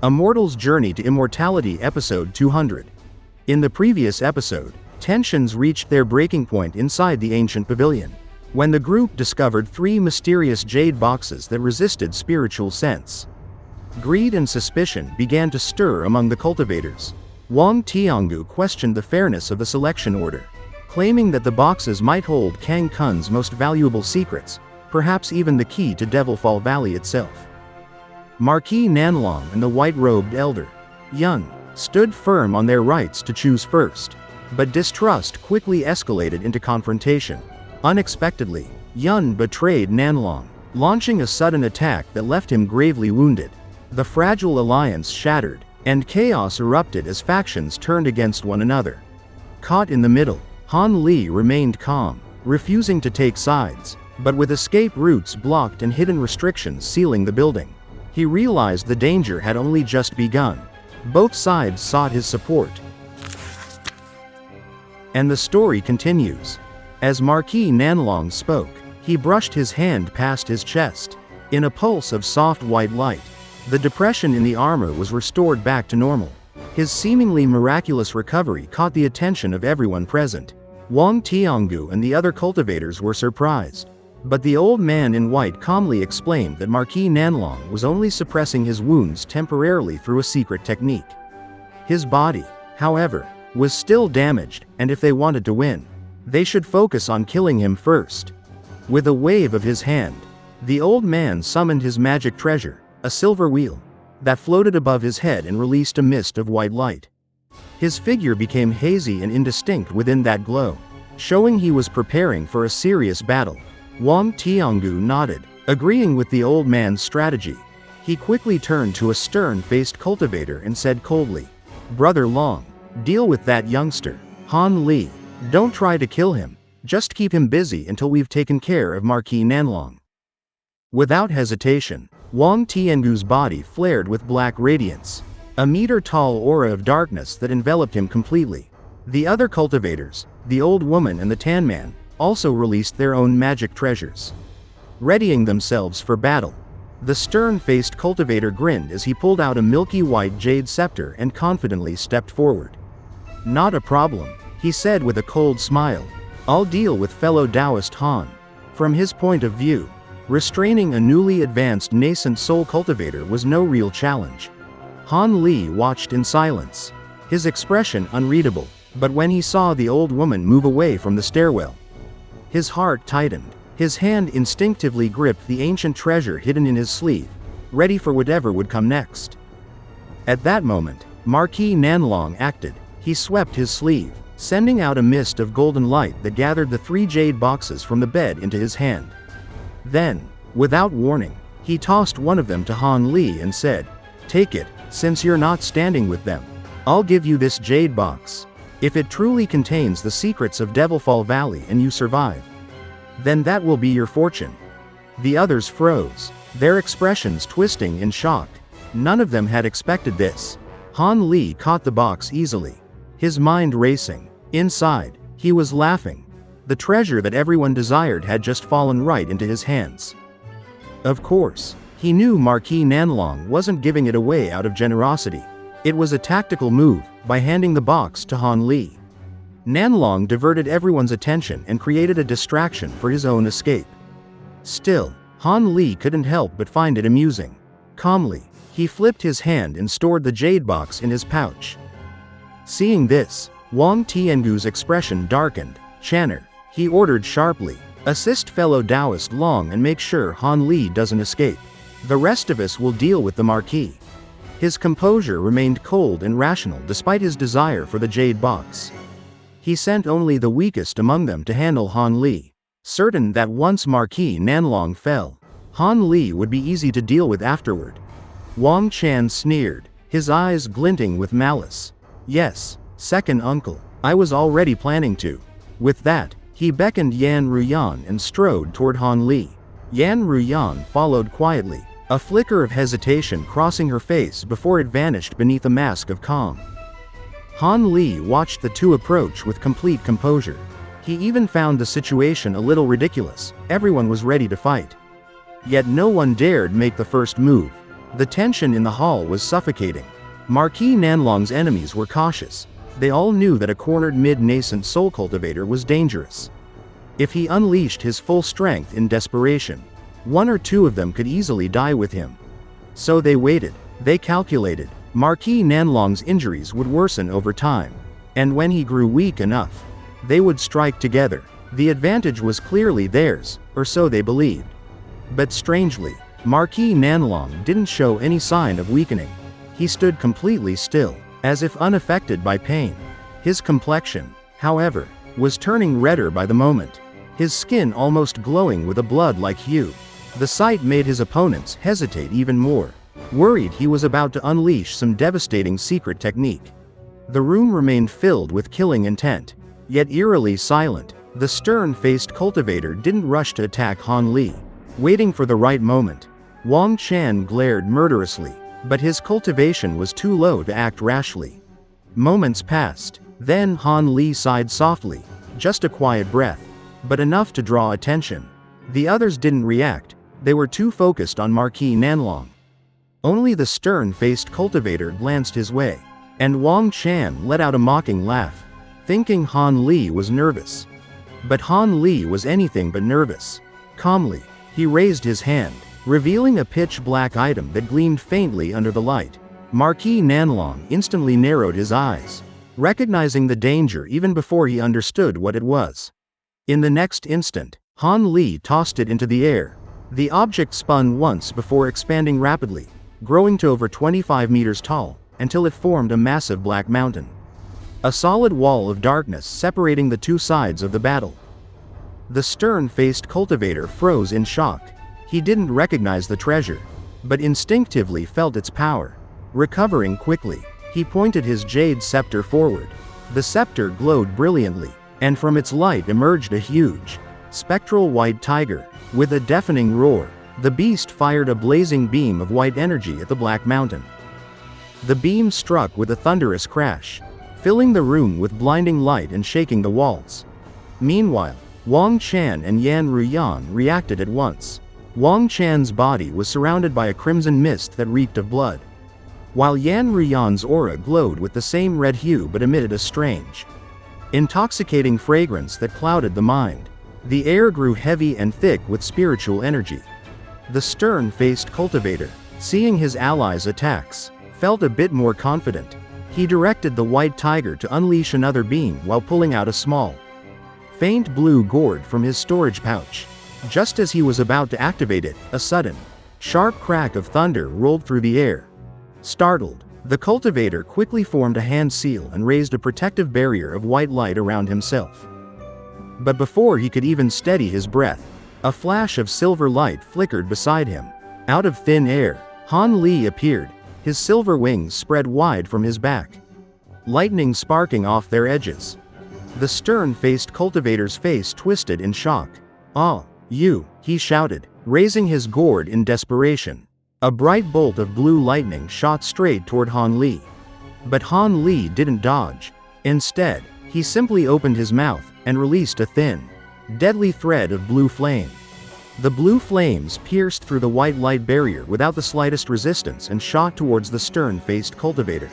A Mortal's Journey to Immortality Episode 200. In the previous episode, tensions reached their breaking point inside the ancient pavilion, when the group discovered 3 mysterious jade boxes that resisted spiritual sense. Greed and suspicion began to stir among the cultivators. Wang Tiangu questioned the fairness of the selection order, claiming that the boxes might hold Cang Kun's most valuable secrets, perhaps even the key to Devilfall Valley itself. Marquis Nanlong and the white-robed elder, Yun, stood firm on their rights to choose first, but distrust quickly escalated into confrontation. Unexpectedly, Yun betrayed Nanlong, launching a sudden attack that left him gravely wounded. The fragile alliance shattered, and chaos erupted as factions turned against one another. Caught in the middle, Han Li remained calm, refusing to take sides, but with escape routes blocked and hidden restrictions sealing the building. He realized the danger had only just begun. Both sides sought his support. And the story continues. As Marquis Nanlong spoke, he brushed his hand past his chest. In a pulse of soft white light, the depression in the armor was restored back to normal. His seemingly miraculous recovery caught the attention of everyone present. Wang Tiangu and the other cultivators were surprised, but the old man in white calmly explained that Marquis Nanlong was only suppressing his wounds temporarily through a secret technique. His body, however, was still damaged, and if they wanted to win, they should focus on killing him first. With a wave of his hand, the old man summoned his magic treasure, a silver wheel, that floated above his head and released a mist of white light. His figure became hazy and indistinct within that glow, showing he was preparing for a serious battle. Wang Tiangu nodded, agreeing with the old man's strategy. He quickly turned to a stern-faced cultivator and said coldly, "Brother Long, deal with that youngster. Han Li, don't try to kill him, just keep him busy until we've taken care of Marquis Nanlong." Without hesitation, Wang Tiangu's body flared with black radiance, a meter-tall aura of darkness that enveloped him completely. The other cultivators, the old woman and the tan man, also released their own magic treasures, readying themselves for battle. The stern-faced cultivator grinned as he pulled out a milky white jade scepter and confidently stepped forward. "Not a problem," he said with a cold smile. "I'll deal with fellow Taoist Han." From his point of view, restraining a newly advanced nascent soul cultivator was no real challenge. Han Li watched in silence, his expression unreadable, but when he saw the old woman move away from the stairwell, his heart tightened. His hand instinctively gripped the ancient treasure hidden in his sleeve, ready for whatever would come next. At that moment, Marquis Nanlong acted. He swept his sleeve, sending out a mist of golden light that gathered the 3 jade boxes from the bed into his hand. Then, without warning, he tossed one of them to Han Li and said, "Take it, since you're not standing with them. I'll give you this jade box. If it truly contains the secrets of Devilfall Valley and you survive, then that will be your fortune." The others froze, their expressions twisting in shock. None of them had expected this. Han Li caught the box easily, his mind racing. Inside, he was laughing. The treasure that everyone desired had just fallen right into his hands. Of course, he knew Marquis Nanlong wasn't giving it away out of generosity. It was a tactical move, by handing the box to Han Li. Nanlong diverted everyone's attention and created a distraction for his own escape. Still, Han Li couldn't help but find it amusing. Calmly, he flipped his hand and stored the jade box in his pouch. Seeing this, Wang Tiangu's expression darkened. "Channer," he ordered sharply, "assist fellow Taoist Long and make sure Han Li doesn't escape. The rest of us will deal with the Marquis." His composure remained cold and rational despite his desire for the jade box. He sent only the weakest among them to handle Han Li, certain that once Marquis Nanlong fell, Han Li would be easy to deal with afterward. Wang Chan sneered, his eyes glinting with malice. "Yes, second uncle, I was already planning to." With that, he beckoned Yan Ruyan and strode toward Han Li. Yan Ruyan followed quietly, a flicker of hesitation crossing her face before it vanished beneath a mask of calm. Han Li watched the two approach with complete composure. He even found the situation a little ridiculous. Everyone was ready to fight, yet no one dared make the first move. The tension in the hall was suffocating. Marquis Nanlong's enemies were cautious. They all knew that a cornered mid-nascent soul cultivator was dangerous. If he unleashed his full strength in desperation, one or two of them could easily die with him. So they waited. They calculated. Marquis Nanlong's injuries would worsen over time. And when he grew weak enough, they would strike together. The advantage was clearly theirs, or so they believed. But strangely, Marquis Nanlong didn't show any sign of weakening. He stood completely still, as if unaffected by pain. His complexion, however, was turning redder by the moment, his skin almost glowing with a blood-like hue. The sight made his opponents hesitate even more, worried he was about to unleash some devastating secret technique. The room remained filled with killing intent, yet eerily silent. The stern-faced cultivator didn't rush to attack Han Li. Waiting for the right moment, Wang Tiangu glared murderously, but his cultivation was too low to act rashly. Moments passed, then Han Li sighed softly, just a quiet breath, but enough to draw attention. The others didn't react, they were too focused on Marquis Nanlong. Only the stern-faced cultivator glanced his way, and Wang Tiangu let out a mocking laugh, thinking Han Li was nervous. But Han Li was anything but nervous. Calmly, he raised his hand, revealing a pitch-black item that gleamed faintly under the light. Marquis Nanlong instantly narrowed his eyes, recognizing the danger even before he understood what it was. In the next instant, Han Li tossed it into the air. The object spun once before expanding rapidly, growing to over 25 meters tall, until it formed a massive black mountain. A solid wall of darkness separating the two sides of the battle. The stern-faced cultivator froze in shock. He didn't recognize the treasure, but instinctively felt its power. Recovering quickly, he pointed his jade scepter forward. The scepter glowed brilliantly, and from its light emerged a huge, spectral white tiger. With a deafening roar, the beast fired a blazing beam of white energy at the Black Mountain. The beam struck with a thunderous crash, filling the room with blinding light and shaking the walls. Meanwhile, Wang Tiangu and Yan Ruyan reacted at once. Wang Tiangu's body was surrounded by a crimson mist that reeked of blood, while Yan Ruyan's aura glowed with the same red hue but emitted a strange, intoxicating fragrance that clouded the mind. The air grew heavy and thick with spiritual energy. The stern-faced cultivator, seeing his allies' attacks, felt a bit more confident. He directed the white tiger to unleash another beam while pulling out a small, faint blue gourd from his storage pouch. Just as he was about to activate it, a sudden, sharp crack of thunder rolled through the air. Startled, the cultivator quickly formed a hand seal and raised a protective barrier of white light around himself. But before he could even steady his breath, a flash of silver light flickered beside him. Out of thin air, Han Li appeared, his silver wings spread wide from his back, lightning sparking off their edges. The stern-faced cultivator's face twisted in shock. "Ah, you," he shouted, raising his gourd in desperation. A bright bolt of blue lightning shot straight toward Han Li. But Han Li didn't dodge. Instead, he simply opened his mouth and released a thin, deadly thread of blue flame. The blue flames pierced through the white light barrier without the slightest resistance and shot towards the stern-faced cultivator.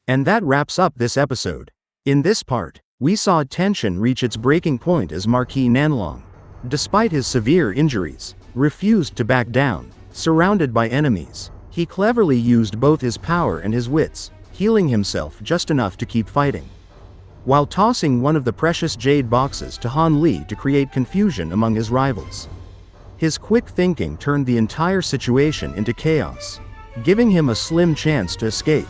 And that wraps up this episode. In this part, we saw tension reach its breaking point as Marquis Nanlong, despite his severe injuries, refused to back down. Surrounded by enemies, he cleverly used both his power and his wits, healing himself just enough to keep fighting, while tossing one of the precious jade boxes to Han Li to create confusion among his rivals. His quick thinking turned the entire situation into chaos, giving him a slim chance to escape.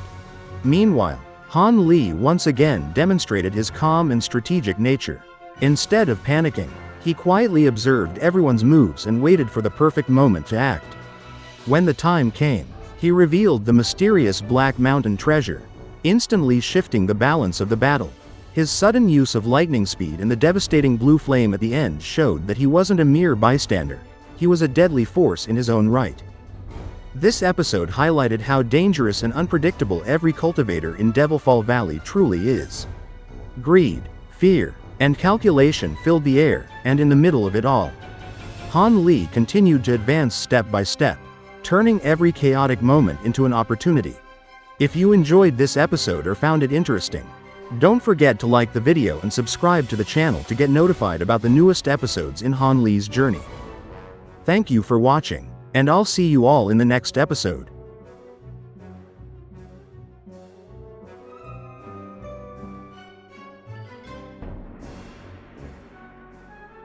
Meanwhile, Han Li once again demonstrated his calm and strategic nature. Instead of panicking, he quietly observed everyone's moves and waited for the perfect moment to act. When the time came, he revealed the mysterious Black Mountain treasure, instantly shifting the balance of the battle. His sudden use of lightning speed and the devastating blue flame at the end showed that he wasn't a mere bystander, he was a deadly force in his own right. This episode highlighted how dangerous and unpredictable every cultivator in Devilfall Valley truly is. Greed, fear, and calculation filled the air, and in the middle of it all, Han Li continued to advance step by step, turning every chaotic moment into an opportunity. If you enjoyed this episode or found it interesting, don't forget to like the video and subscribe to the channel to get notified about the newest episodes in Han Li's journey. Thank you for watching, and I'll see you all in the next episode.